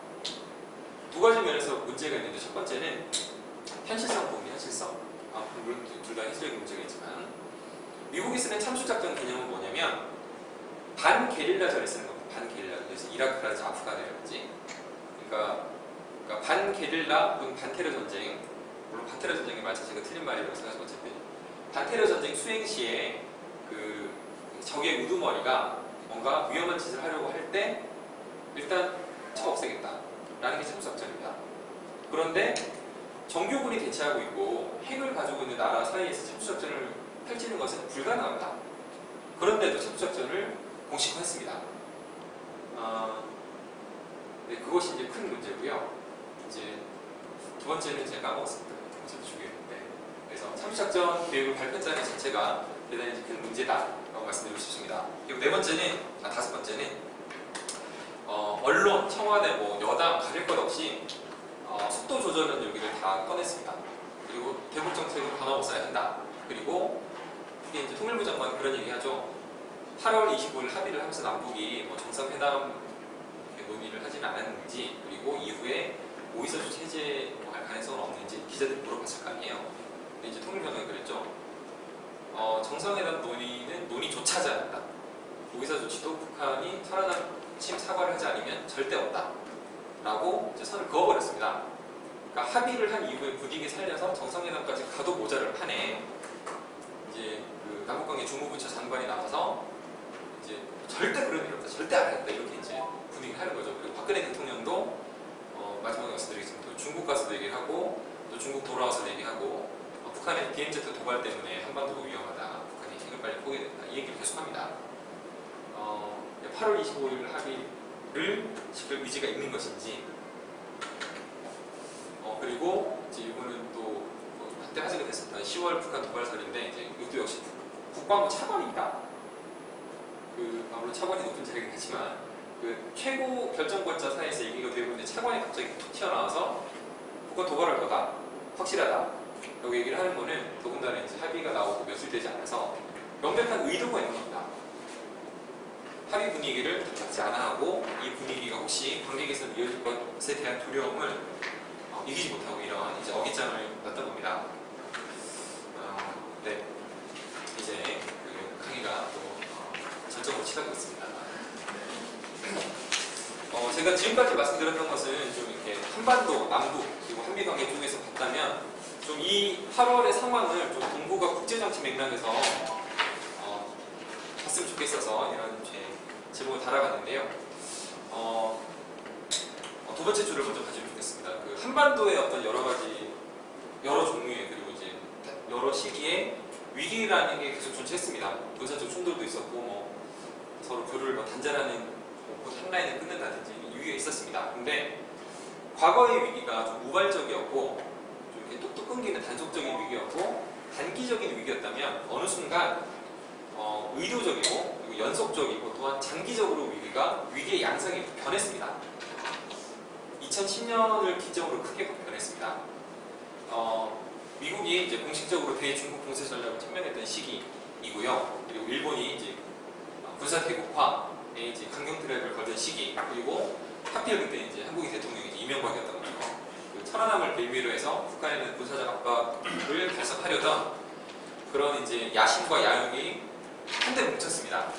두 가지 면에서 문제가 있는데 첫 번째는 현실성 부분이 현실성. 물론 둘 다 현실적인 문제가 있지만 미국이 쓰는 참수작전 개념은 뭐냐면 반게릴라전을 쓰는 겁니다. 반게릴라. 그래서 이라크라든지 아프간이라든지 그러니까 반게릴라 혹은 반테러 전쟁, 물론 반테러 전쟁의 말 자체가 틀린 말이라고 생각하지만 어차피 반테러 전쟁 수행 시에 그 적의 우두머리가 뭔가 위험한 짓을 하려고 할 때 일단 쳐 없애겠다라는 게 참수작전입니다. 그런데 정규군이 대치하고 있고 핵을 가지고 있는 나라 사이에서 참수작전을 펼치는 것은 불가능합니다. 그런데도 참수작전을 공식화했습니다. 네, 그것이 이제 큰 문제고요. 이제 두 번째는 제가 까먹었습니다. 두 번째도 중요했는데, 그래서 참수작전 계획을 발표했다는 자체가 대단히 큰 문제다라고 말씀드리고 싶습니다. 그리고 네 번째는, 다섯 번째는 언론, 청와대, 여당 가릴 것 없이 속도 조절은 여기를 다 꺼냈습니다. 그리고 대북 정책은 변함없어야 한다. 그리고 이게 이제 통일부 장관이 그런 얘기하죠. 8월 25일 합의를 하면서 남북이 정상회담 논의를 하지는 않았는지, 그리고 이후에 오이사주 체제 할 가능성은 없는지 기자들이 물어봤을 거 아니에요. 근데 이제 통일부 장관이 그랬죠. 정상회담 논의는 논의조차 하지 않았다. 오이사 조치도 북한이 하나같이 사과를 하지 않으면 절대 없다. 라고 이제 선을 그어버렸습니다. 그러니까 합의를 한 이후에 분위기 살려서 정상회담까지 가도 모자랄 판에 이제 그 남북관계 주무부처 장관이 나와서 이제 절대 그런 일 없다, 절대 안 하겠다 이렇게 이제 분위기를 하는 거죠. 그리고 박근혜 대통령도 마지막에 말씀드리겠습니다. 중국 가서도 얘기를 하고 또 중국 돌아와서 얘기하고 북한의 BMZ 도발 때문에 한반도가 위험하다, 북한이 핵을 빨리 포기해야 된다 이 얘기를 계속합니다. 8월 25일 합의를 지킬 의지가 있는 것인지, 그리고 이제 이거는 또 한때 화제가 됐습니다. 10월 북한 도발설인데 이제 이것도 역시 국방부 차관입니다. 물론 차관이 높은 자리긴 하지만 그 최고 결정권자 사이에서 얘기가 되고 있는데 차관이 갑자기 툭 튀어나와서 북한 도발할 거다, 확실하다 라고 얘기를 하는 거는 더군다나 이제 합의가 나오고 며칠 되지 않아서 명백한 의도가 있는 겁니다. 합의 분위기를 잡지 않아 하고 이 분위기가 혹시 관계 개선으로 이어질 것에 대한 두려움을 이기지 못하고 이런 이제 어깃장을 놨던 겁니다. 네, 이제 강의가 또 전적으로 치닫고 있습니다. 제가 지금까지 말씀드렸던 것은 좀 이렇게 한반도, 남북 그리고 한미 관계 쪽에서 봤다면 좀 이 8월의 상황을 좀 동북아 국제정치 맥락에서 봤으면 좋겠어서 이런 제목을 달아봤는데요. 두 번째 줄을 먼저 가지면 좋겠습니다. 그 한반도의 어떤 여러 종류의 그리고 이제 여러 시기에 위기라는 게 계속 존재했습니다. 군사적 충돌도 있었고 서로 불을 단절하는 한 라인을 끊는다든지 위기가 있었습니다. 근데 과거의 위기가 좀 우발적이었고 좀 이렇게 뚝뚝 끊기는 단속적인 위기였고 단기적인 위기였다면 어느 순간 의도적이고 그리고 연속적이고 또한 장기적으로 위기의 양상이 변했습니다. 2010년을 기점으로 크게 변했습니다. 미국이 이제 공식적으로 대중국 공세 전략을 천명했던 시기이고요. 그리고 일본이 이제 군사 대국화에 이제 강경 트랙을 걸던 시기, 그리고 하필 그때 이제 한국의 대통령이 이명박이었던 거죠. 그 천안함을 빌미로 해서 북한에 대한 군사적 압박을 달성하려던 그런 이제 야심과 야욕이 한데 뭉쳤습니다.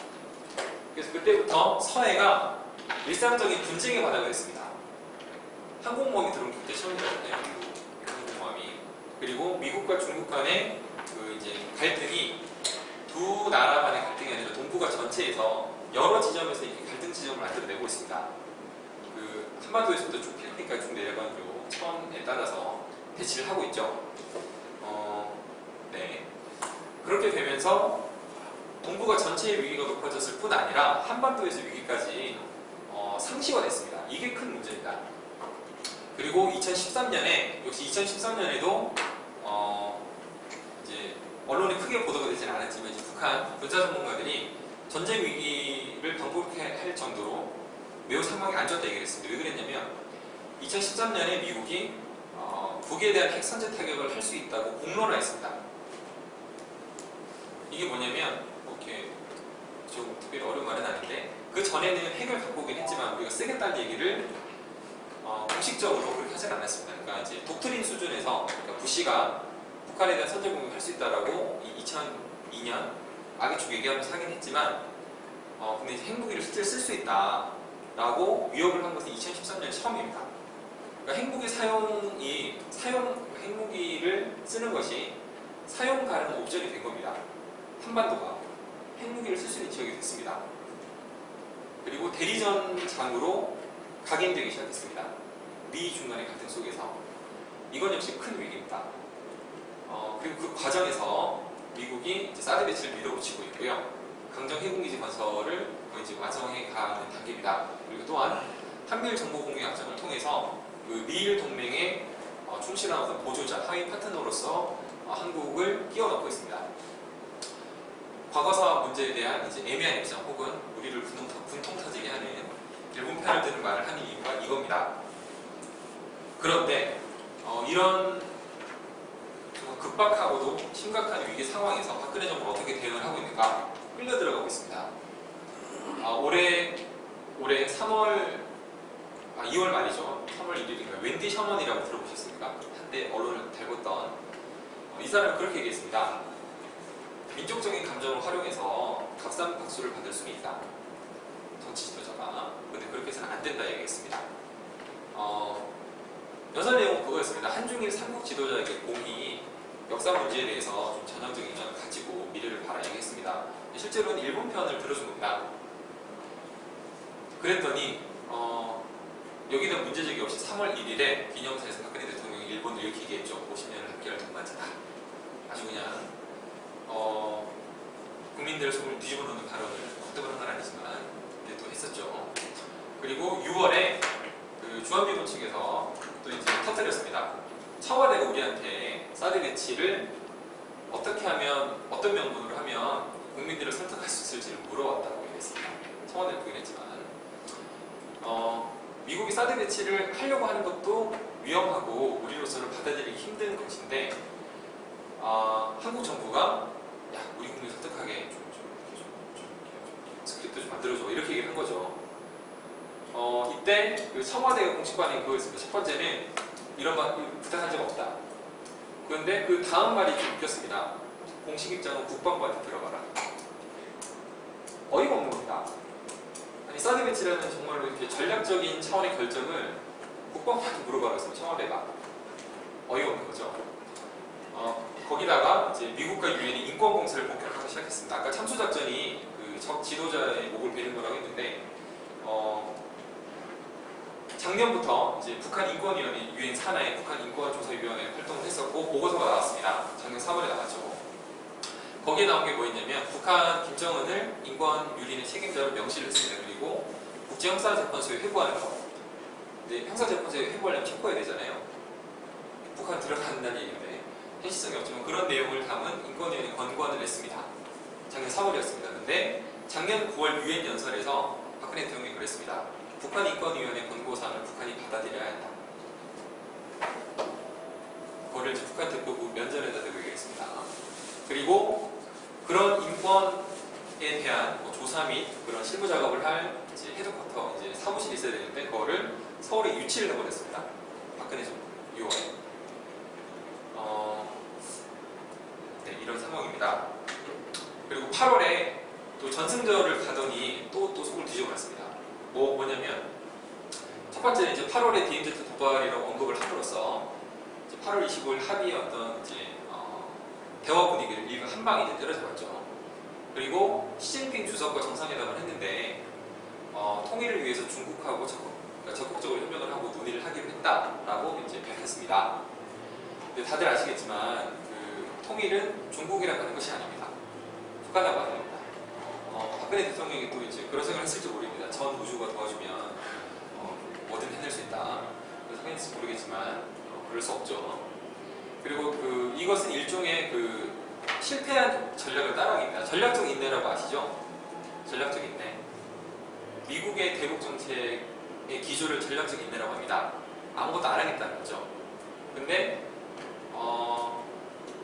그래서 그때부터 서해가 일상적인 분쟁의 바다가 됐습니다. 항공모함이 들어온 그때 처음이거든요. 항공모함이. 그리고 미국과 중국 간의 그 이제 갈등이 두 나라 간의 갈등이 아니라 동북아 전체에서 여러 지점에서 이렇게 갈등 지점을 만들어내고 있습니다. 그 한반도에서도 쭉 필리핀까지 쭉 내려간 요 선에 따라서 대치를 하고 있죠. 네. 그렇게 되면서 동북아 전체의 위기가 높아졌을 뿐 아니라 한반도에서 위기까지 상시화됐습니다. 이게 큰 문제입니다. 그리고 2013년에 역시 2013년에도 이제 언론에 크게 보도가 되지는 않았지만 이제 북한 군사 전문가들이 전쟁 위기를 방불케 할 정도로 매우 상황이 안 좋았다 얘기를 했습니다. 왜 그랬냐면 2013년에 미국이 북에 대한 핵 선제 타격을 할 수 있다고 공론화했습니다. 이게 뭐냐면 이렇게 좀 특별히 어려운 말은 아닌데 그 전에는 핵을 갖고 오긴 했지만 우리가 쓰겠다는 얘기를 공식적으로 그렇게 하진 않았습니다. 그러니까 이제 독트린 수준에서 그러니까 부시가 북한에 대한 선제 공격을 할 수 있다라고 2002년 악의축 얘기하면서 하긴 했지만 근데 이제 핵무기를 실제로 쓸 수 있다라고 위협을 한 것은 2013년 처음입니다. 그러니까 핵무기를 쓰는 것이 사용 가능 옵션이 된 겁니다. 한반도가 핵무기를 쓸 수 있는 지역이 됐습니다. 그리고 대리전장으로 각인되기 시작했습니다. 미 중간의 갈등 속에서 이건 역시 큰 위기입니다. 그리고 그 과정에서 미국이 이제 사드 배치를 밀어붙이고 있고요. 강정 해군기지 건설을 거의 지금 완성해 가는 단계입니다. 그리고 또한 한미일 정보 공유 약정을 통해서 그 미일 동맹의 충실한 어떤 보조자, 하위 파트너로서 한국을 끼워 넣고 있습니다. 과거사 문제에 대한 이제 애매한 입장 혹은 우리를 분통 터지게 하는 일본 편을 드는 말을 하는 이유가 이겁니다. 그런데 이런 급박하고도 심각한 위기 상황에서 박근혜 정부가 어떻게 대응을 하고 있는가 끌려 들어가고 있습니다. 올해 2월 말이죠. 3월 1일인가 웬디 셔먼이라고 들어보셨습니까? 한때 언론을 달궜던 이 사람은 그렇게 얘기했습니다. 민족적인 감정을 활용해서 값싼 박수를 받을 수는 있다. 정치 지도자가. 근데 그렇게 해서는 안 된다 얘기했습니다. 연설 내용은 그거였습니다. 한중일 삼국 지도자에게 공이 역사 문제에 대해서 좀 전향적인 입장을 가지고 미래를 바라 얘기했습니다. 실제로는 일본 편을 들어준 겁니다. 그랬더니 여기에 대한 문제제기 없이 3월 1일에 기념사에서 박근혜 대통령이 일본을 이렇게 얘기했죠. 50년을 함께할 동반자다. 아주 그냥 국민들의 속을 뒤집어 놓는 발언을 헛되고 한 건 아니지만 또 했었죠. 그리고 6월에 그 주한미군 측에서 또 이제 터뜨렸습니다. 청와대가 우리한테 사드 배치를 어떻게 하면 어떤 명분으로 하면 국민들을 설득할 수 있을지를 물어왔다고 얘기했습니다. 청와대는 부인했지만 미국이 사드 배치를 하려고 하는 것도 위험하고 우리로서는 받아들이기 힘든 것인데 한국 정부가 야 우리 국민 설득하게 좀 스크립트 좀 만들어줘 이렇게 얘기를 한 거죠. 이때 그 청와대가 공식 반응이 그거였습니다. 첫 번째는 이런 거 부탁한 적 없다. 그런데 그 다음 말이 좀 웃겼습니다. 공식 입장은 국방부한테 들어가라. 어이가 없는 겁니다. 아니 사드 배치라는 정말로 이렇게 전략적인 차원의 결정을 국방부한테 물어봐라 했습니다. 청와대가. 어이가 없는 거죠. 거기다가 이제 미국과 유엔이 인권 공세를 본격화하기 시작했습니다. 아까 참수작전이 그 적 지도자의 목을 베는 거라고 했는데 작년부터 이제 북한 인권위원회 유엔 산하의 북한 인권조사위원회 활동을 했었고 보고서가 나왔습니다. 작년 3월에 나왔죠. 거기에 나온 게 뭐였냐면 북한 김정은을 인권 유린의 책임자로 명시를 했습니다. 그리고 국제형사재판소에 회부하는 거. 근데 형사재판소에 회부하려면 체포해야 되잖아요. 북한 들어간다는 얘기인데 현실성이 없지만 그런 내용을 담은 인권위원회 권고안을 냈습니다. 작년 4월이었습니다. 근데 작년 9월 유엔 연설에서 박근혜 대통령이 그랬습니다. 북한 인권위원회 권고사항을 북한이 받아들여야 한다. 그거를 이제 북한 대표부 면전에다 대고 얘기했습니다. 그리고 그런 인권에 대한 조사 및 그런 실무 작업을 할 이제 헤드쿼터 이제 사무실이 있어야 되는데 그거를 서울에 유치를 해버렸습니다. 박근혜 정부 6월에. 네, 이런 상황입니다. 그리고 8월에 또 전승절을 가더니 또 속을 뒤집어놨습니다. 뭐냐면 첫 번째는 이제 8월에 DMZ 도발이라고 언급을 함으로써 이제 8월 25일 합의의 어떤 이제 대화 분위기를 일가 한 방에 이제 때려잡았죠. 그리고 시진핑 주석과 정상회담을 했는데 통일을 위해서 중국하고 적극적으로 협력을 하고 논의를 하기로 했다라고 이제 밝혔습니다. 근데 다들 아시겠지만 그 통일은 중국이랑 하는 것이 아닙니다. 북한하고 하는 겁니다. 박근혜 대통령이 또 이제 그런 생각을 했을지 모릅니다. 전 우주가 도와주면 뭐든 해낼 수 있다. 그래서 생각했을지 모르겠지만 그럴 수 없죠. 그리고 이것은 일종의 실패한 전략을 따라가기입니다. 전략적 인내라고 아시죠? 전략적 인내. 미국의 대북 정책의 기조를 전략적 인내라고 합니다. 아무것도 안 하겠다는 거죠. 근데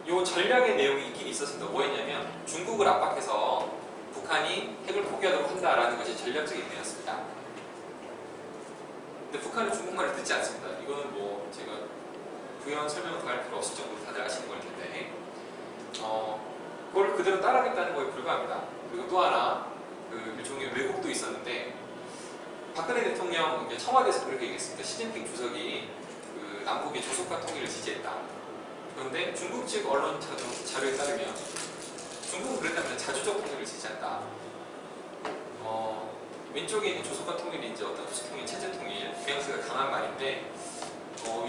이 전략의 내용이 있긴 있었습니다. 뭐였냐면 중국을 압박해서 북한이 핵을 포기하도록 한다라는 것이 전략적 인내였습니다. 근데 북한은 중국말을 듣지 않습니다. 이거는 뭐 제가 부연 설명을 더 할 필요 없을 정도로 다들 아시는 걸 텐데 그걸 그대로 따라하겠다는 거에 불과합니다. 그리고 또 하나 그 일종의 왜곡도 있었는데 박근혜 대통령 청와대에서 그렇게 얘기했습니다. 시진핑 주석이 그 남북의 조속한 통일을 지지했다. 그런데 중국 측 언론 자료에 따르면 중국은 그랬다면 자주적 통일을 지지한다. 왼쪽에 있는 조속한 통일이 이제 어떤 후속 통일, 체제 통일, 뉘앙스가 강한 말인데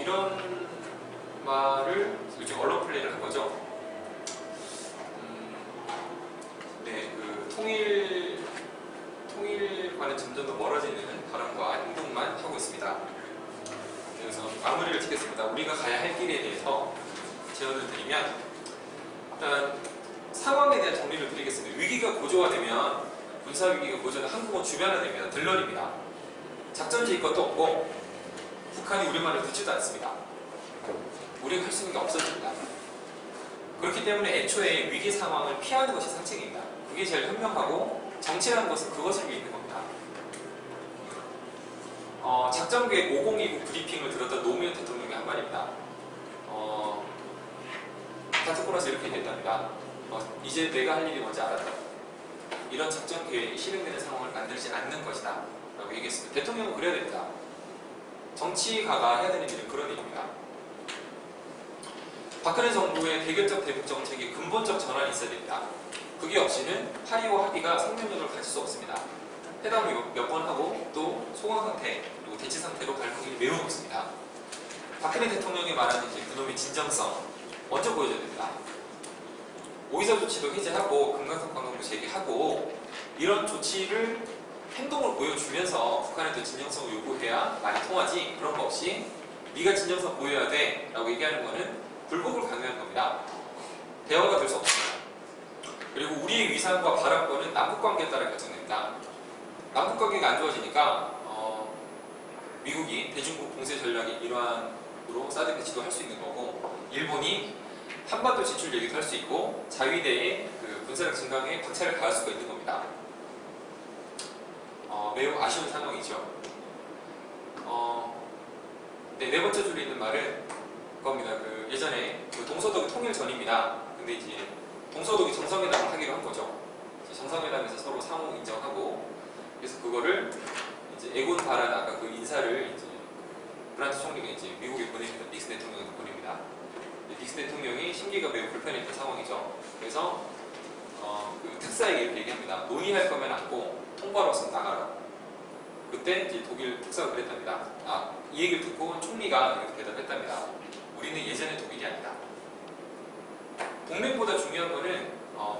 이런 말을 요즘 언론 플레이를 한 거죠. 네, 그 통일과는 점점 더 멀어지는 발언과 행동만 하고 있습니다. 그래서 마무리를 짓겠습니다. 우리가 가야 할 길에 대해서 제언을 드리면 일단 상황에 대한 정리를 드리겠습니다. 위기가 고조화되면 군사위기가 고조되면 한국은 주변화됩니다. 들러립니다. 작전 지휘 것도 없고 북한이 우리 말을 듣지도 않습니다. 우리가 할 수 있는 게 없어집니다. 그렇기 때문에 애초에 위기 상황을 피하는 것이 상책입니다. 그게 제일 현명하고 정치라는 것은 그것을 위해 있는 겁니다. 작전 계획 5029 브리핑을 들었던 노무현 대통령의 한 말입니다. 다 듣고 나서 이렇게 얘기했답니다. 이제 내가 할 일이 뭔지 알았다. 이런 작전 계획이 실행되는 상황을 만들지 않는 것이다 라고 얘기했습니다. 대통령은 그래야 됩니다. 정치가가 해야 되는 일은 그런 일입니다. 박근혜 정부의 대결적 대북 정책에 근본적 전환이 있어야 됩니다. 그게 없이는 8.25 합의가 생명력을 가질 수 없습니다. 회담을 몇 번 하고 또 소강 상태 그리고 대치 상태로 갈 확률이 매우 높습니다. 박근혜 대통령이 말하는 이제 그놈의 진정성 먼저 보여줘야 됩니다. 오이사 조치도 해제하고 금강산 관광도 재개하고 이런 조치를 행동을 보여주면서 북한에도 진정성을 요구해야 말이 통하지 그런 거 없이 네가 진정성 보여야 돼 라고 얘기하는 거는 불복을 강요하는 겁니다. 대화가 될 수 없습니다. 그리고 우리의 위상과 발언권은 남북관계에 따라 결정됩니다. 남북관계가 안 좋아지니까 미국이 대중국 봉쇄 전략의 일환으로 사드 배치도 할 수 있는 거고 일본이 한반도 진출 얘기도 할 수 있고 자위대의 그 군사력 증강에 박차를 가할 수가 있는 겁니다. 매우 아쉬운 상황이죠. 네 번째 줄에 있는 말은 그겁니다. 그 예전에 그 동서독일 통일 전입니다. 근데 이제 동서독이 정상회담을 하기로 한 거죠. 정상회담에서 서로 상호 인정하고 그래서 그거를 이제 에곤 바란 아까 그 인사를 이제 프란스 총리가 이제 미국에 보냅니다. 닉슨 대통령한테 보냅니다. 닉슨 대통령이 심기가 매우 불편했던 상황이죠. 그래서 그 특사에게 이렇게 얘기합니다. 논의할 거면 앉고 통보하러 왔으면 나가라. 그때 이제 독일 특사가 그랬답니다. 이 얘기를 듣고 총리가 이렇게 대답했답니다. 우리는 예전의 독일이 아니다. 동맹보다 중요한 거는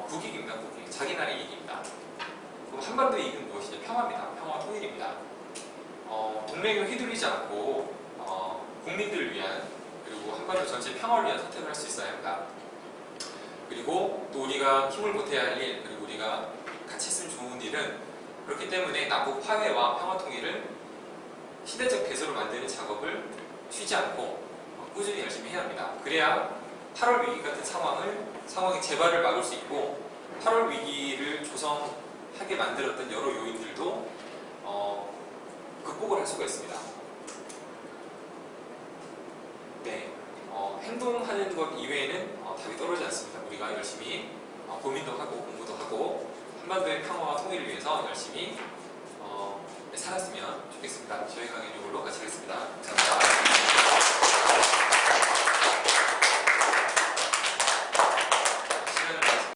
국익입니다. 국익. 자기 나라의 이익입니다. 그럼 한반도의 이익은 무엇이냐? 평화입니다. 평화 통일입니다. 동맹을 휘둘리지 않고 국민들을 위한 그리고 한반도 전체 평화를 위한 선택을 할 수 있어야 합니다. 그리고 또 우리가 힘을 보태야 할 일, 그리고 우리가 같이 했으면 좋은 일은 그렇기 때문에 남북 화해와 평화 통일을 시대적 배수로 만드는 작업을 쉬지 않고 꾸준히 열심히 해야 합니다. 그래야 8월 위기 같은 상황의 재발을 막을 수 있고 8월 위기를 조성하게 만들었던 여러 요인들도 극복을 할 수가 있습니다. 네, 행동하는 것 이외에는 답이 떨어지지 않습니다. 우리가 열심히 고민도 하고 공부도 하고 한반도의 평화와 통일을 위해서 열심히 살았으면 좋겠습니다. 저희 강의 이걸로 마치겠습니다. 감사합니다.